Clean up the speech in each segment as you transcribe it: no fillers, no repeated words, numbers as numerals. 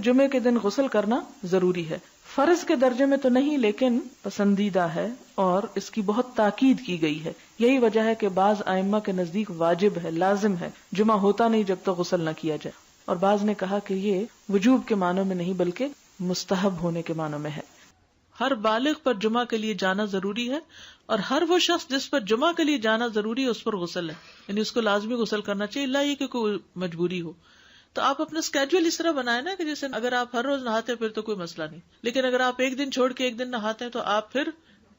جمعے کے دن غسل کرنا ضروری ہے. فرض کے درجے میں تو نہیں لیکن پسندیدہ ہے اور اس کی بہت تاکید کی گئی ہے. یہی وجہ ہے کہ بعض ائمہ کے نزدیک واجب ہے، لازم ہے، جمعہ ہوتا نہیں جب تک غسل نہ کیا جائے. اور بعض نے کہا کہ یہ وجوب کے معنوں میں نہیں بلکہ مستحب ہونے کے معنوں میں ہے. ہر بالغ پر جمعہ کے لیے جانا ضروری ہے اور ہر وہ شخص جس پر جمعہ کے لیے جانا ضروری ہے اس پر غسل ہے، یعنی اس کو لازمی غسل کرنا چاہیے، الا یہ کہ کوئی مجبوری ہو. تو آپ اپنا اسکیجول اس طرح بنائیں نا کہ جیسے اگر آپ ہر روز نہاتے ہیں پھر تو کوئی مسئلہ نہیں، لیکن اگر آپ ایک دن چھوڑ کے ایک دن نہاتے ہیں تو آپ پھر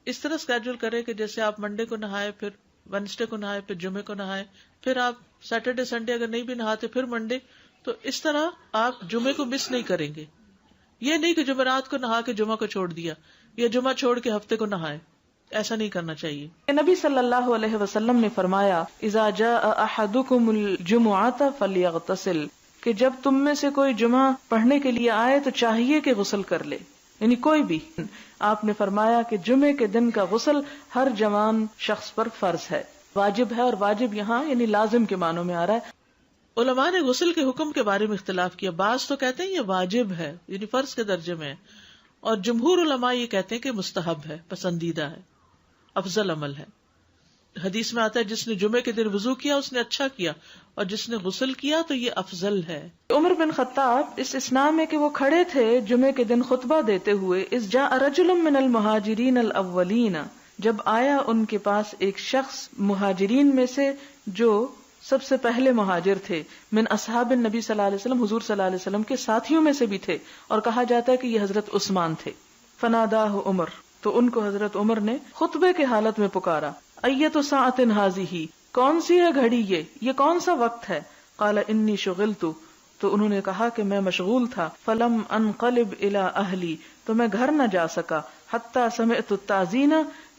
اس طرح اسکیجول کریں کہ جیسے آپ منڈے کو نہائے، پھر وینسڈے کو نہائے، پھر جمعے کو نہائے، پھر آپ سیٹرڈے سنڈے اگر نہیں بھی نہاتے پھر منڈے. تو اس طرح آپ جمعے کو مس نہیں کریں گے. یہ نہیں کہ جمعرات کو نہا کے جمعہ کو چھوڑ دیا یا جمعہ چھوڑ کے ہفتے کو نہائے، ایسا نہیں کرنا چاہیے. نبی صلی اللہ علیہ وسلم نے فرمایا اذا جاء احدکم الجمعۃ فلیغتسل، کہ جب تم میں سے کوئی جمعہ پڑھنے کے لیے آئے تو چاہیے کہ غسل کر لے، یعنی کوئی بھی. آپ نے فرمایا کہ جمعے کے دن کا غسل ہر جوان شخص پر فرض ہے، واجب ہے، اور واجب یہاں یعنی لازم کے معنوں میں آ رہا ہے. علماء نے غسل کے حکم کے بارے میں اختلاف کیا. بعض تو کہتے ہیں یہ واجب ہے یعنی فرض کے درجے میں ہے، اور جمہور علماء یہ کہتے ہیں کہ مستحب ہے، پسندیدہ ہے، افضل عمل ہے. حدیث میں آتا ہے جس نے جمعے کے دن وضو کیا اس نے اچھا کیا، اور جس نے غسل کیا تو یہ افضل ہے. عمر بن خطاب اس اسنا میں کہ وہ کھڑے تھے جمعے کے دن خطبہ دیتے ہوئے، اذ جاء رجل من المہاجرین الاولین، جب آیا ان کے پاس ایک شخص مہاجرین میں سے جو سب سے پہلے مہاجر تھے، من اصحاب النبی صلی اللہ علیہ وسلم، حضور صلی اللہ علیہ وسلم کے ساتھیوں میں سے بھی تھے، اور کہا جاتا ہے کہ یہ حضرت عثمان تھے. فناداہ عمر، تو ان کو حضرت عمر نے خطبے کے حالت میں پکارا، ایت ساعۃ ھذہ، کون سی ہے گھڑی یہ کون سا وقت ہے؟ قال انی شغلت، تو انہوں نے کہا کہ میں مشغول تھا. فلم انقلب الی اہلی، تو میں گھر نہ جا سکا. حتی سمعت التاذین،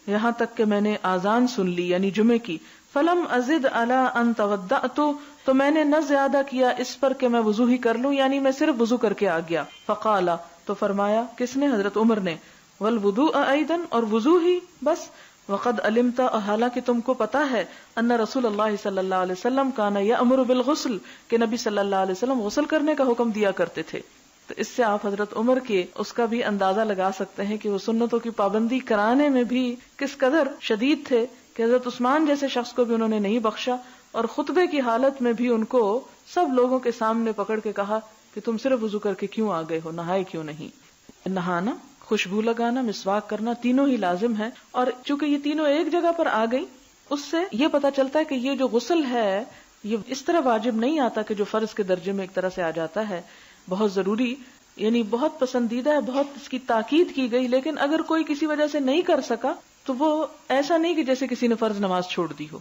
یہاں تک کہ میں نے آذان سن لی یعنی جمعے کی. فلم ازد علی ان توضأت، تو میں نے نہ زیادہ کیا اس پر کہ میں وضو ہی کر لوں، یعنی میں صرف وضو کر کے آ گیا. فقال، تو فرمایا کس نے؟ حضرت عمر نے. والوضوء ایضا، اور وضو ہی بس. وقد علمت، حالانکہ تم کو پتا ہے، ان رسول اللہ صلی اللہ علیہ وسلم کان یأمر بالغسل، کہ نبی صلی اللہ علیہ وسلم غسل کرنے کا حکم دیا کرتے تھے. تو اس سے آپ حضرت عمر کے اس کا بھی اندازہ لگا سکتے ہیں کہ وہ سنتوں کی پابندی کرانے میں بھی کس قدر شدید تھے، کہ حضرت عثمان جیسے شخص کو بھی انہوں نے نہیں بخشا، اور خطبے کی حالت میں بھی ان کو سب لوگوں کے سامنے پکڑ کے کہا کہ تم صرف وضو کر کے کیوں آ گئے ہو، نہائے کیوں نہیں؟ نہانا، خوشبو لگانا، مسواک کرنا، تینوں ہی لازم ہے. اور چونکہ یہ تینوں ایک جگہ پر آ گئی، اس سے یہ پتا چلتا ہے کہ یہ جو غسل ہے یہ اس طرح واجب نہیں آتا کہ جو فرض کے درجے میں ایک طرح سے آ جاتا ہے، بہت ضروری، یعنی بہت پسندیدہ ہے، بہت اس کی تاکید کی گئی. لیکن اگر کوئی کسی وجہ سے نہیں کر سکا تو وہ ایسا نہیں کہ جیسے کسی نے فرض نماز چھوڑ دی ہو.